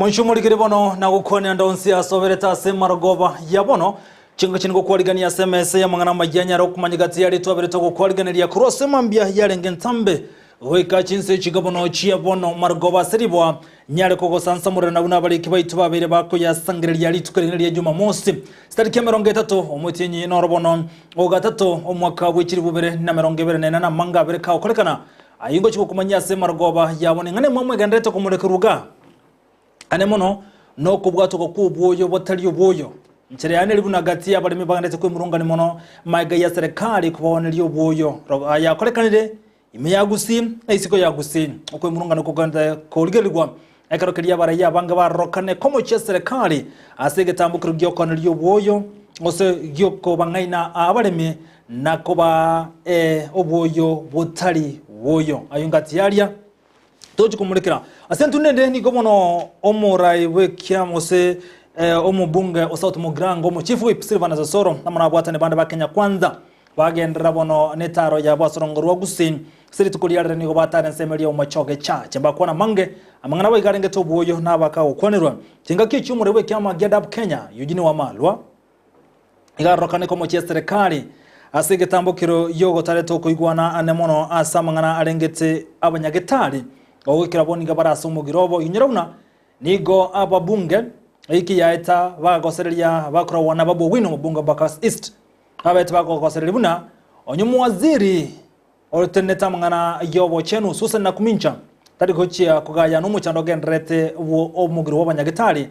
Onshumulikire bono na gukone ndonsi asobereta semarogoba ya bono chingo chingo kwaligania SMS ya mangana majanya ro kumanyigati yali twabereto kwaligania cross mambia yalenge ntambe weka Chinsa chigabono chia bono marogoba seribwa nyale koko sansa murena buna bali kibaitu babere bako ya sangire yali tukarine Juma Mose stariki 30 omutinyi norobono ogatatu omwaka w'ikiri bubere na 20 na manga bere ka okolekana ayingo chiko kumanya semarogoba yabone ngane mwamwe gandreto kumulekeruga ane mono no kubwato ko kubwoyo botali obwoyo nchere ane libuna gati abalimi bagandetse ko murunga ni mono maiga ya serikali kubona liyo obwoyo ya kolekanire ime ya Gusii isiko ya Gusii ko murunga no kuganda ko ligerwa ekarokeria baraya banga barokane komo cha serikali asege tambukiro gyoko liyo obwoyo ose gyoko bangaina abalimi nakoba obwoyo botali woyo ayungati yalia toji kumulekera asentu nende ni gomono omurai wekia Mose omubunge osauti mugrango mu chief whip Silvana Zasoro namana bwatane banda bakenya kwanza bagendera bono netaro ya basorongoro wa Gusii siri tukuliara ni gobatane nsemelia umachoge cha chemba kwana mange amangana bayigarenge tobuyo nabaka okwonerwa kinga kichumure wekia mageda Kenya yujini wa malwa igarokane ko mu serikali asige tambukiro yogo tareto kuigwana anemono asamangana arengete abanyagetari ogikira boninga baraso mugirobo inyirauna nigo ababunge iki yaeta bagosereria bakora wana babo wino mubunga Bakas East abete bagosereria buna onyumu waziri oteneta mangana yobo chenu susa na kumincha tariko chia kugaya no muchando gendrete wo omugiro w'abanyagetari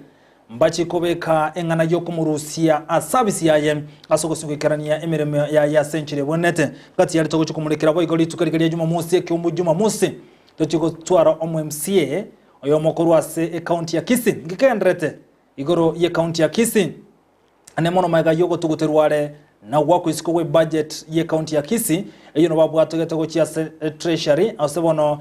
mbachi kobeka engana yo kumurusia asabisi yaye asogosungikarania emiremo ya century bonete kati yali togo kumulekera bo igoli tukarigariya Juma Mose kyumbu Juma Mose tochiko twara omu MCA oyo mokuru ase county ya Kisii ngikendrete igoro ye county ya Kisii ane mono maiga yogo tuguterware na wako isiko we budget ye county ya Kisii eyo no babwatogete ko chia treasury asebono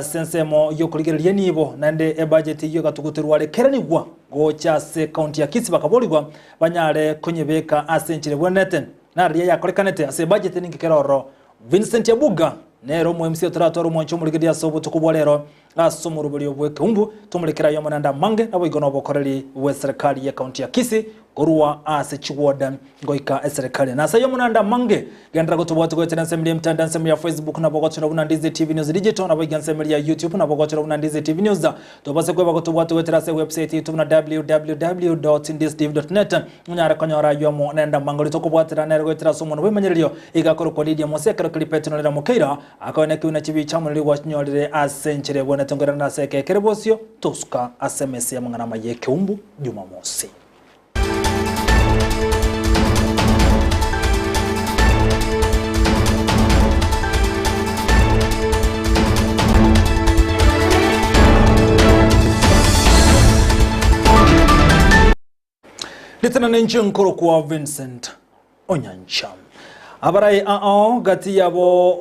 sensemo yo kuligereria nibo nande budget yo gatuguterware keranigwa go cha se county ya Kisii bakaboligwa banyare konyebeka asenchire bwenete na ria yakolekanete ase budget ningikeroro Vincent yabuga nero mu MC tratoro mu ncho muligedia sobo tukubwalero asomuru buli obweke umbu tumulekera yo mananda mange abo igono bokoreri we serikali ya county ya Kisii gorua ase chiwoda ngoika serikali na sayo mananda mange gendra gotobwatu go tensemeli mtanda nsemi ya Facebook na bogotira una Ndizi TV News digital na bogansemeli ya YouTube na bogotira una Ndizi TV News tobase kweba gotobwatu weterase website YouTube na www.ndiztv.net nyara konyora yo mo nenda mangoli tokobwatira nero gotira somo no bemanyerio igakoro ko Lydia Mose karo klipeto na mukeira akone kiuna chibi chamuli wasnyorire asenchire bwana tongera na seke kerebosio toska SMS ya mangana mayeke umbu Juma Mose Litana nenche nkoro kwa Vincent Onyancha abarai gati yabo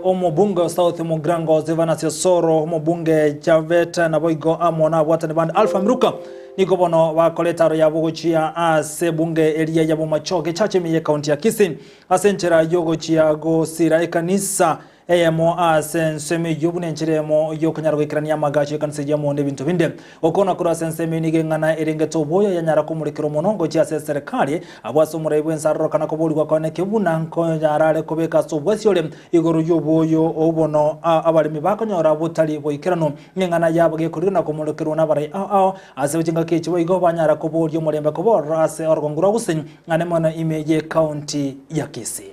omo bunge South Mugrango Zevana Soro omo bunge Javeta na boigo amona watane band Alpha Miruka niko bono wakoletaro yabo gochia ase bunge eria yabo machoke chache miye county ya Kisii asenchera yogo chia go sira ekanisa eyemo asenseme yobune nchiremo yokanyarwa ikirania magachi kanse yamo ne bintu binde okona kura senseme nige ngana erengeto boya yanyara kumurikiro monongo cha serikali abwaso muraibu ensarro kana kobuli kwa kone kebuna nko yarale kobeka sobwasiole igoro yoboyo obono abalimi bakonyora butali boikirano ngana yabage kurina kumurikiro nabarai asebinga kechi boigo banyara koboli mulembe kobora ase orgongura gusin ngane mona imeje county ya Kisii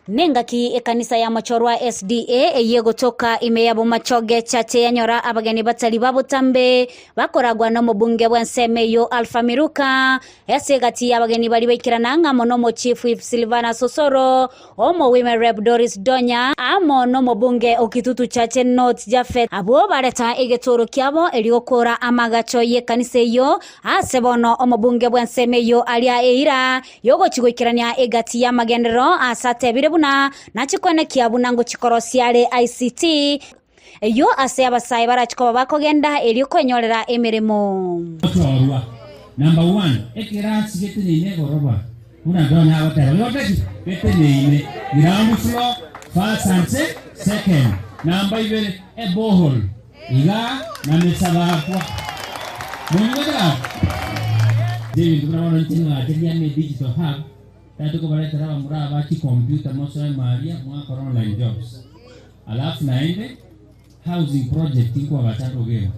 Nengaki ekanisa ya machorwa SDA yego toka imeyabo machoge chache yanyora abageni batali babutambe bakoragwa no mubunge bwensemeyo Alpha Miruka yasegati abageni bali bekirana ngamo no chief whip Silvana Sosoro omo women rep Doris Donya amo no mubunge okitutu chache North Jafet abo bareta egetoro kyabo eliokora amagacho yekanisa yo asebono omubunge bwensemeyo alia eira yogo chigwikirania egati ya magendero asate birebu na chikone kiabunango chikorosiale ICT eyo ase abasai barachikoba bakogenda eri kwenyorera emirimo number 1 ekira sigete ne goroba unadona hawataka yote pete ni ground floor first and second namba ibere a borehole iga na mesaba kwa mungoda David tunaona nchini ya digital hub tatu kwa baleta rawa muraba ki computer Mose Maria mwaka online jobs alafu naende housing project kwa batatu gema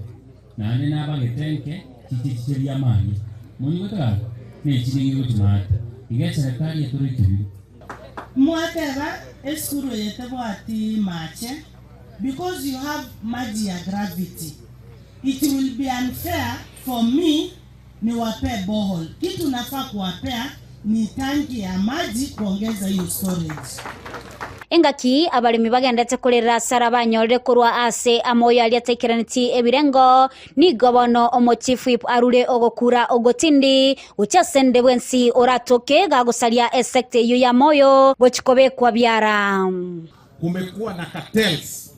na ane naba ngetenke chichichiri ya mali mungoda ni chiningi utimata igesa serikali yaturikiri mwatera eskuru yetebwati mache because you have magia gravity it will be unfair for me ni wape borehole kitu nafaa kuwapea ni tanki ya maji kuongeza hiyo storage. Engaki abalimi bagendete kurira sara banyorere kurwa ase Amayia ali atekeraniti ebirengo ni gobono omochief whip arure ogokura ogotindi uchasende bwensi oratoke gagusalia esekte yu ya moyo bochikobe kwa biara. Kumekuwa na cartels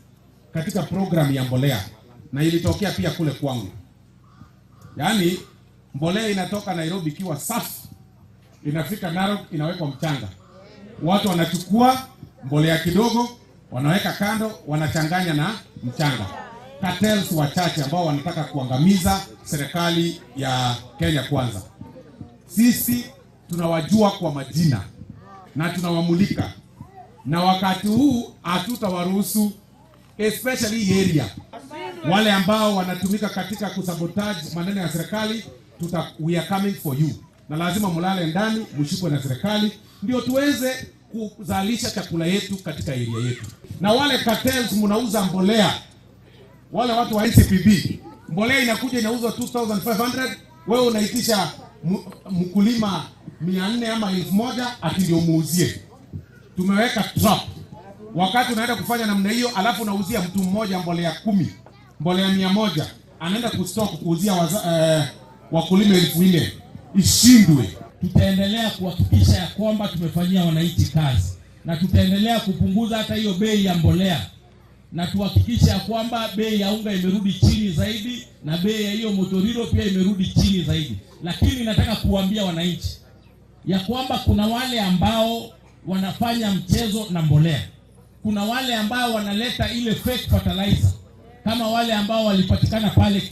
katika program ya mbolea na ilitokea pia kule kwangu. Yaani mbolea inatoka Nairobi kiwa safi, inafika Narok inawekwa mchanga. Watu wanachukua mbolea kidogo, wanaweka kando, wanachanganya na mchanga. Cartels wachache ambao wanataka kuangamiza serikali ya Kenya Kwanza. Sisi tunawajua kwa majina na tunawamulika. Na wakati huu hatutawaruhusu, especially area wale ambao wanatumika katika kusabotage maneno ya serikali. We are coming for you. Na lazima mulale ndani, mshikwe na serikali ndio tuweze kuzalisha chakula yetu katika area yetu. Na wale cartels mnauza mbolea, wale watu wa NCPB, mbolea inakuja inauzwa 2500, wewe unaitisha mkulima 400 ama 1000 ati ndio muuzie. Tumeweka trap. Wakati unaenda kufanya namna hiyo, alafu unauzia mtu mmoja mbolea 10, mbolea 100, anaenda kustock kuuzia wakulima 1000, ishindwe. Tutaendelea kuhakikisha ya kwamba tumefanyia wananchi kazi na tutaendelea kupunguza hata hiyo bei ya mbolea na tuhakikisha ya kwamba bei ya unga imerudi chini zaidi na bei ya hiyo motoriro pia imerudi chini zaidi. Lakini nataka kuambia wananchi ya kwamba kuna wale ambao wanafanya mchezo na mbolea. Kuna wale ambao wanaleta ile fake fertilizer kama wale ambao walipatikana pale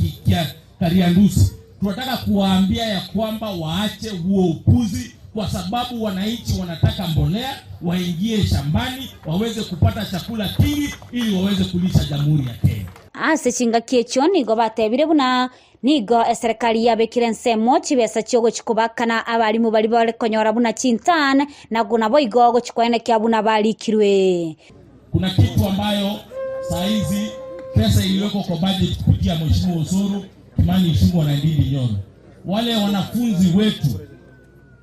Kariandusi. Tunataka kuwaambia ya kwamba waache huo upuzi kwa sababu wananchi wanataka mbolea, waingie shambani, waweze kupata chakula kingi ili waweze kulisha Jamhuri ya Kenya. Ase chingakie choni go batebire buna nigo serikali yabekire nsemo chibesa cyogo chikubakana abalimu bali bale konyora buna chintan na guna boigo go chikwene kya buna balikirwe. Kuna kitu ambayo saa hizi pesa iliyoko kwa budget kupitia Mheshimiwa Osoro Kimani Ichung'wah na Ndindi Nyoro. Wale wanafunzi wetu,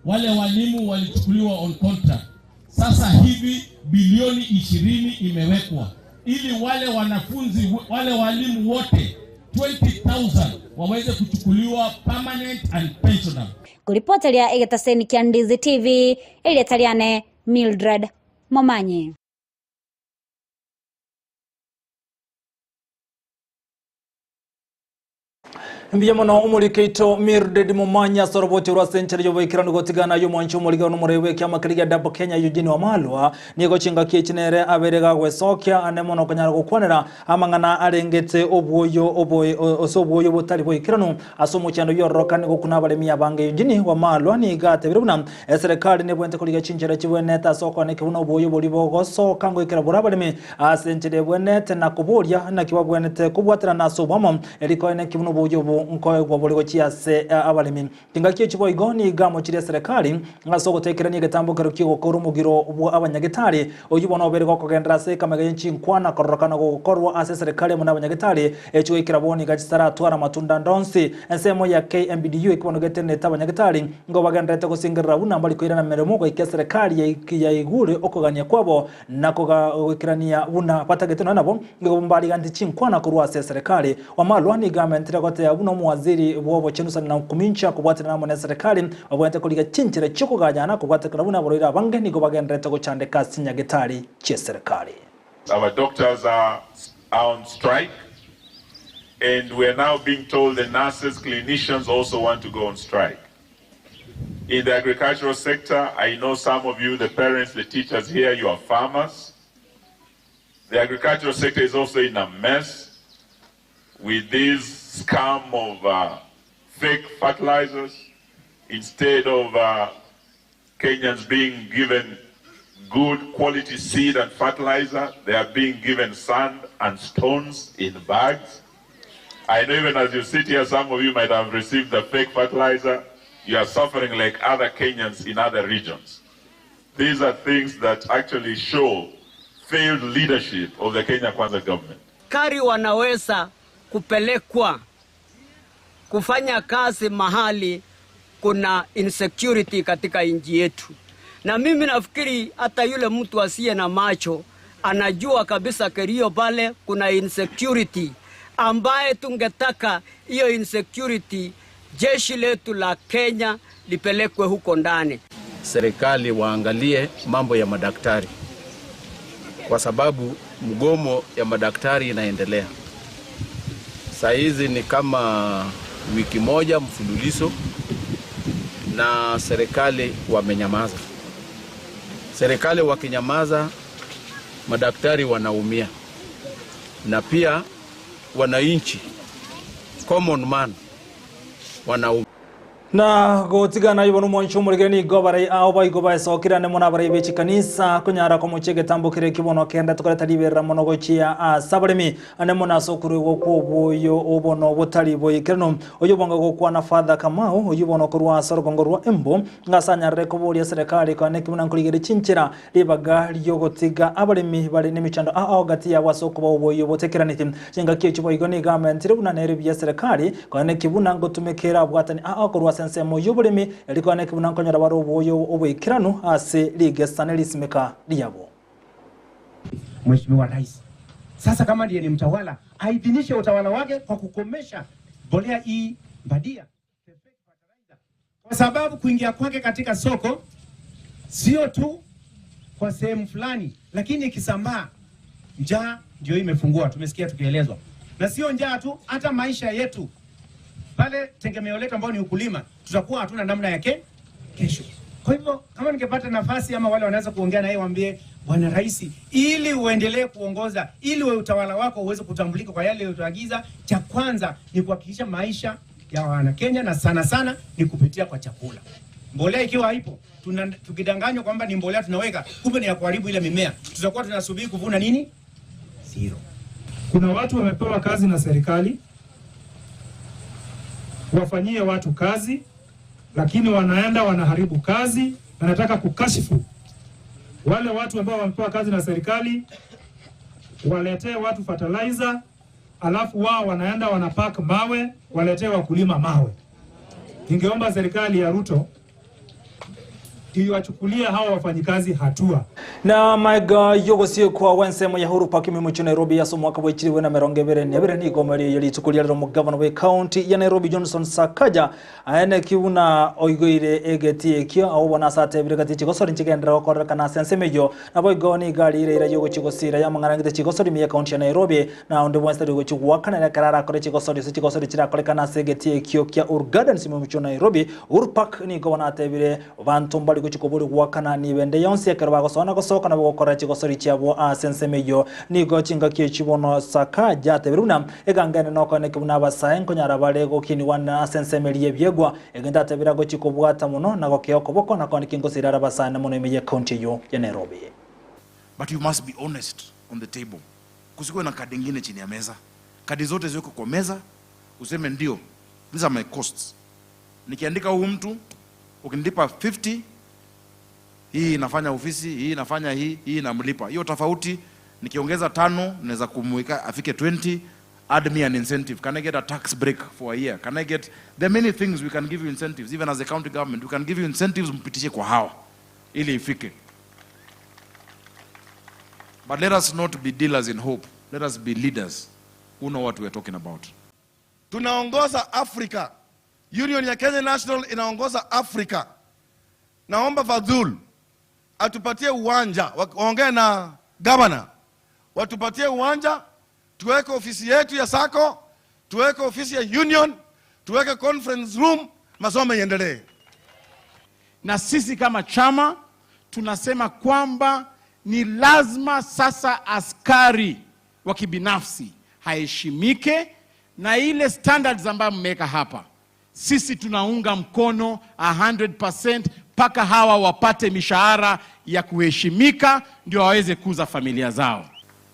wale walimu walichukuliwa on contract. Sasa hivi bilioni 20 imewekwa ili wale wanafunzi, wale walimu wote 20,000 waweze kuchukuliwa permanent and pensionable. Kuripota ya Egetaseni kia Ndizi TV, ili Taliane Mildred Momanyi. Mbiyamano umurikeito Mildred Momanyi soroboti rwa century yo bikirano gotigana yo mwancho muriga no murewe kya makiriga dabo Kenya Eugene Wamalwa nigo chinga kicinere aberega gwesokya anemono kanyara gukwanera amangana arengete obwoyo osobwoyo butari bwikirano asomo cyando yorokane gukuna baremi abange Eugene Wamalwa ni gate biruna serikali ne bwente kuriga cinjera kibweneta soko ne kibuna obwoyo buri bogoso kango ikira burabaremi century bwenete na kuburia na kibagwenete kubwatira naso bamo eriko ne kibuna obwoyo nkoye kwa boligo chiase abalimi kingakiye chibo igoni gamo chire serikali ngaso gutekeranye gatambukero kigo koro mugiro ubwo abanyagitari oyubona oberego kogendera se kamagaye chinkwana korokana gukorwa ase serikali mu abanyagitari echo ikiraboni gachisara atwara matunda ndonsi ensemo ya KMBDU ikibono getene tabanyagitari ngo bagendete gusingira buna mbali kwirana meremo ko ike serikali ya igure okogania kwabo nako gukirania buna patageteno nabo ngo mbali ganti chinkwana korwa ase serikali Wamalwa ni government rekote ya no muwaziri wobo chenusa na kumincha kubwatira namo na serikali obwete kuliga chinchire chukugajana kubwate kurabuna borira bange nigo bagendete gucandeka sinyagitari che serikali. Our doctors are on strike and we are now being told the nurses, clinicians also want to go on strike. In the agricultural sector, I know some of you, the parents, the teachers here, you are farmers. The agricultural sector is also in a mess with this scam of fake fertilizers. Instead of Kenyans being given good quality seed and fertilizer, they are being given sand and stones in bags. I know even as you sit here, some of you might have received the fake fertilizer. You are suffering like other Kenyans in other regions. These are things that actually show failed leadership of the Kenya Kwanza government. Kari wanaweza kupelekwa kufanya kazi mahali kuna insecurity katika nchi yetu. Na mimi nafikiri hata yule mtu asiye na macho anajua kabisa Kerio pale kuna insecurity ambaye tungetaka hiyo insecurity jeshi letu la Kenya lipelekwe huko ndani. Serikali waangalie mambo ya madaktari kwa sababu mgomo ya madaktari inaendelea. Saa hizi ni kama wiki moja mfululizo na serikali wamenyamaza. Serikali wakinyamaza, madaktari wanaumia. Na pia wananchi, common man, wanaumia. Na gotigana ibonu mwanchu murigeni gobare aho bayigobaye sokirane muna bare bechi kanisa kunyara ko muchege tambukire kibono kenda tukareta libera mono gochia sabaremi ane muna sokuru go kubuyo obono butali boyikirno oyubonga go kwana father kamao oyubono kurwa sorgongo rwa embo ngasanya rekobolia serikali kane kimuna nkurigere Chinchira libaga lyogotiga abaremi bari n'imicando aho gati ya wasoko boboyo botekeranite chenga kicu boyigoni government ribuna nerebya serikali kane kibuna ngo tumekera bwatani aho kurwa sensemo yuburimi eliko ane kibuna nkonyara baro boyo obwikirano ase ligesane lisimeka liyabo. Mheshimiwa Rais sasa kama ndiye ni mtawala aidhinishe utawala wake kwa kukomesha mbolea hii badia, kwa sababu kuingia kwake katika soko sio tu kwa sehemu fulani, lakini ikisambaa njaa ndio imefungua, tumesikia tukielezwa. Na sio njaa tu, hata maisha yetu pale tegemeo letu ambao ni ukulima tutakuwa hatuna namna yake kesho. Kwa hivyo kama ningepata nafasi ama wale wanaweza kuongea na yeye waambie Bwana Rais, ili uendelee kuongoza, ili utawala wako uweze kutambulika kwa yale uliyoagiza, cha kwanza ni kuhakikisha maisha ya wana Kenya na sana sana ni kupitia kwa chakula. Mbolea ikiwa haipo, tukidanganywa kwamba ni mbolea tunaweka, kumbe ni ya kuharibu ile mimea, tutakuwa tunasubiri kuvuna nini? Zero. Kuna watu wamepewa kazi na serikali wafanyie watu kazi, lakini wanaenda wanaharibu kazi. Na nataka kukashifu wale watu ambao wamepewa kazi na serikali, waletee watu fertilizer, alafu wao wanaenda wanapack mawe, waletee wakulima mawe. Ningeomba serikali ya Ruto iwachukulia hawa wafanyikazi hatua. Na maiga yogosio kwa wensemo ya huru pakimi mucho Nairobi ya mwaka wa 2022 ni gomeri yalitukulia ro mugavana we county ya Nairobi Johnson Sakaja aene kiuna oigoire egeti ekyo abo banasate birigati chigosori nchigendera okora kana sensemejo na boigoni gari ire yogo chigosira ya mangarangite chigosori mi ya county ya Nairobi na onde bwansta yogo chigwakana na karara kore chigosori chira kore kana segeti ekyo kya urgadan simu mucho Nairobi urpak ni gomana atebire bantumbali kuchikobori gwakana ni bende yonse akarwa gosona soka na gukora chigosori cyabo sensemeyo ni gochinga kichibono Sakaja tebiruna egangane no kone kibuna basaye nkonyara barego kini wana sensemeliye byegwa egenda tebira go chikobwata muno na gokeyoko boko na kone kingo sirara basane muno imeye county yo ya Nairobi. But you must be honest on the table. Kusikwe na kadi nyingine chini ya meza. Kadi zote ziko kwa meza, useme ndio these are my costs. Nikiandika huyu mtu ukinipa 50, hii inafanya ofisi, hii inafanya hii inamlipa. Hiyo tofauti nikiongeza 5 naweza kumweka afike 20, add me an incentive. Can I get a tax break for a year? Can I get, there are many things we can give you incentives. Even as a county government, we can give you incentives mpitishe kwa hawa ili ifike. But let us not be dealers in hope. Let us be leaders who know what we are talking about. Tunaongoza Afrika. Union ya Kenya National inaongoza Afrika. Naomba Fadhul atupatie uwanja, waongee na governor, watupatie uwanja, tuweke ofisi yetu ya Sako, tuweke ofisi ya Union, tuweke conference room, masomo yaendelee. na sisi kama chama tunasema kwamba ni lazima sasa askari wa kibinafsi haheshimike, na ile standards ambayo mmeweka hapa sisi tunaunga mkono 100% mpaka hawa wapate mishahara ya kuheshimika ndio waweze kuza familia zao.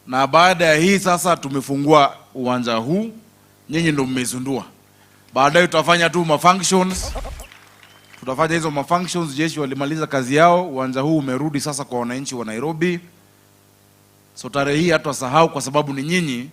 Na baada ya hii sasa tumefungua uwanja huu, nyinyi ndio mmezundua. Baadaye tutafanya tu mafunctions. Tutafanya hizo mafunctions, jeshi walimaliza kazi yao, uwanja huu umerudi sasa kwa wananchi wa Nairobi. So tarehe hii hatusahau kwa sababu ni nyinyi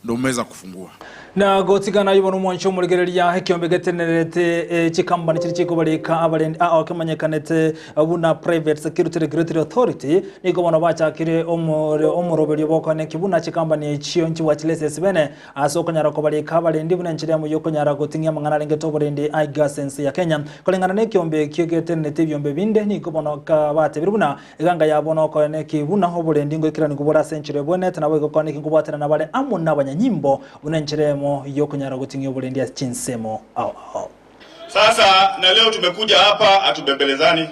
ndio mmeweza kufungua. Na gotigana yibona umwancho muregereria hekiombe getenerete chikambani kiri chikubarika abarendi akemanyekanete abuna private security regulatory authority niko bona bachakire omuroberi bokone kibuna chikambani chiyo nchi wachilese bene asokonyara ko barika abarendi buna nchire mu yokonyara gotingia mangana rengeto borendi igasense ya Kenya kolengana nekiombe kiegetenete byombe binde niko bona ka bate biruna iganga yabona ko ne kibuna oborendi ngo ikirani kubora century bonete nabo gokone kingubatana nabale amuna abanyanyimbo unenchire yokonyara gutingia ubulendi ya Chinsemo au. Sasa na leo tumekuja hapa atubembelezani.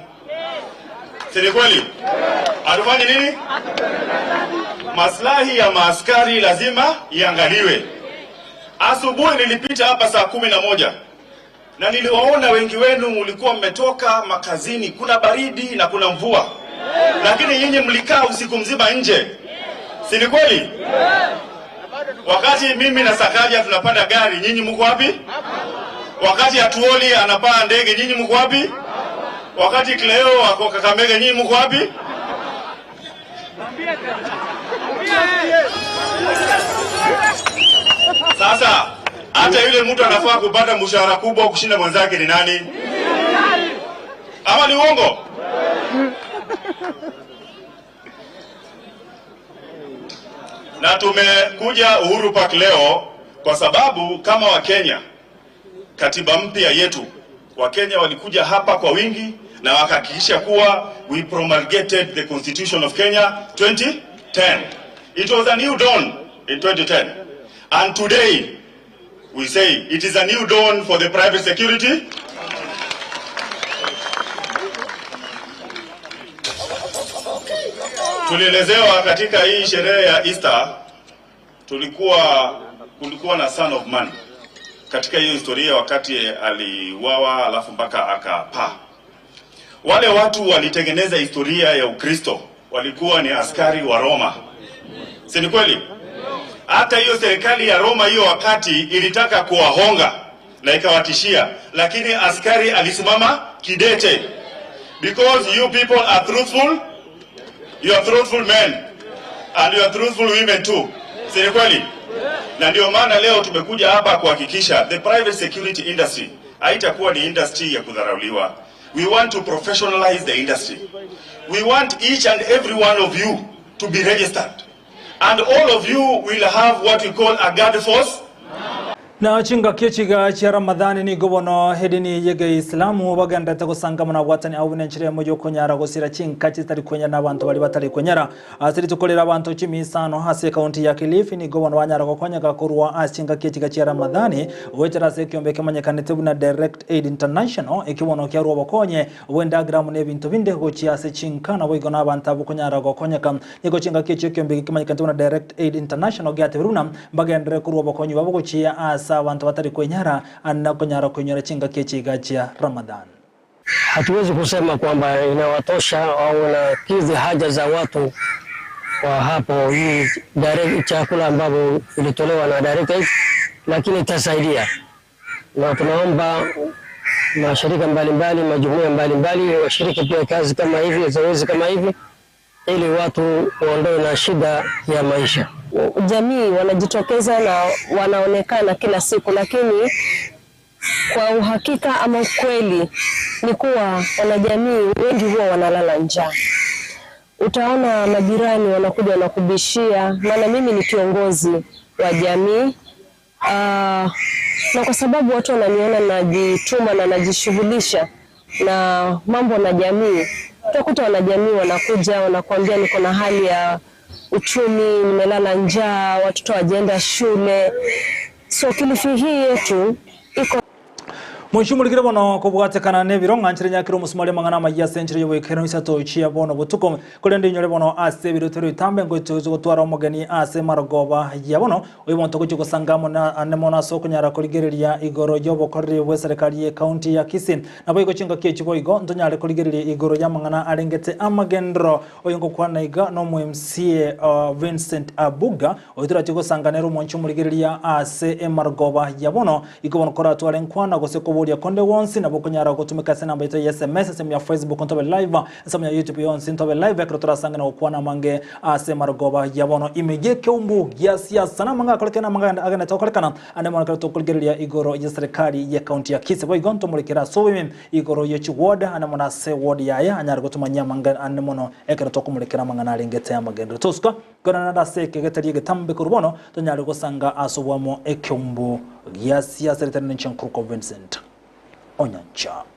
Si kweli? Atufanye nini? Maslahi ya maaskari lazima iangaliwe. Asubuhi nilipita hapa saa 11 na niliwaona wengi wenu mlikuwa mmetoka makazini, kuna baridi na kuna mvua. Lakini nyinyi mlikaa usiku mzima nje. Si kweli? Wakati mimi na Sakaja tunapanda gari, nyinyi mko wapi? Wakati Atuoli anapaa ndege, nyinyi mko wapi? Wakati Cleo wako Kakamega, nyinyi mko wapi? Sasa hata yule mtu anafaa kupata mshahara kubwa kushinda mwenzake ni nani? Ama ni uongo? Na tumekuja Uhuru Park leo kwa sababu kama Wakenya, katiba mpya yetu, Wakenya walikuja hapa kwa wingi na wakahakikisha kuwa we promulgated the Constitution of Kenya 2010. It was a new dawn in 2010. And today we say it is a new dawn for the private security. Tulielezewa katika hii sherehe ya Easter kulikuwa na son of man katika hiyo historia, wakati aliuawa alafu mpaka akapaa. Wale watu walitengeneza historia ya Ukristo walikuwa ni askari wa Roma. Si ni kweli? Hata hiyo serikali ya Roma hiyo wakati ilitaka kuwahonga na ikawatishia, lakini askari alisimama kidete. Because you people are truthful. You are truthful men and you are truthful women too. Si kweli? Na ndio maana leo tumekuja hapa kuhakikisha the private security industry haitakuwa ni industry ya kudharauliwa. We want to professionalize the industry. We want each and every one of you to be registered. And all of you will have what we call a guard force. Na chinga kichiga cha Ramadhani ni gobono hedini yege Islamu baganda takosanga muna watani au nenchire mojo konyara gosira chinga chitari kwenyara n'abantu bali batari kwenyara asiri tukolera abantu 15 hasi kaunti ya Kilifi ni gobono wanyara gokonya gakurwa achinga kichiga cha Ramadhani wetera sekiombe kemanyekanete buna Direct Aid International ikibono kya ruwa bokonye wenda gramu ne bintu binde gochia se chinga na boigona abantu abukonyara gokonya kam niko chinga kichiga kiombe kemanyekanete buna Direct Aid International gyate buruna bagendre kuruwa bokonye babugochia abantu batari kwenyara anakonyara kwenyara chinga kichiga cha Ramadhan. Hatuwezi kusema kwamba inawatosha au inakidhi haja za watu kwa hapo hii direct chakula ambapo ilitolewa na Direct Aid, lakini itasaidia. Na tunaomba mashirika mbalimbali, majumuiya mbalimbali washiriki pia kazi kama hivi, zoezi kama hivi, ili watu waondoe na shida ya maisha. Jamii wanajitokeza na wanaonekana kila siku, lakini kwa uhakika ama ukweli ni kuwa wanajamii wengi huwa wanalala njaa. Utaona majirani wanakuja wanakubishia, maana mimi ni kiongozi wa jamii. Na kwa sababu watu wananiona najituma na najishughulisha na mambo na jamii, utakuta wanajamii wanakuja wanakuambia niko na hali ya uchumi, nimelala njaa, watoto wajienda shule. So Kilifi hii yetu iko Mwishumulikire bono kubwatekana nebiro nganchire nyakiro musumali mangana Amayia century yobekero Isato chia bono butuko kolende nyore bono ase birutero itambe ngo tuzo gutwara umugeni ase maragoba ya bono uyibonto kujugo sangamo na anemona soko nyara kurigereria igoro yobo korre we serikali ye county ya Kisii nabo igo chinga kichibo igo ntonyare kurigereria igoro ya mangana arengete amagendro oyingo kwana iga no mu MCA Vincent Abuga oyitira chigo sanganero mwonchumuligereria ase maragoba ya bono igo bono kora tware nkwana gose ya konde wonsi na bokonyara kutumika sana namba ya SMS sema ya Facebook ntobe live sema ya YouTube yonsi ntobe live akrotora sanga na okwana mange ase maragoba yabono imege keumbu ya siasa na manga kolekana manga agana tokolekana ane mwana tokolgeria igoro ya serikali ya county ya Kisii boy gonto mulikira so women igoro ya chiwoda ane mwana se ward ya anyara gutumanya manga ane mono ekero tokumulikira manga na lingete amagendo toska gona nada seke getari getambe kurubono tonyara gusanga asobwamo ekeumbu ya siasa returning Vincent Onyancha.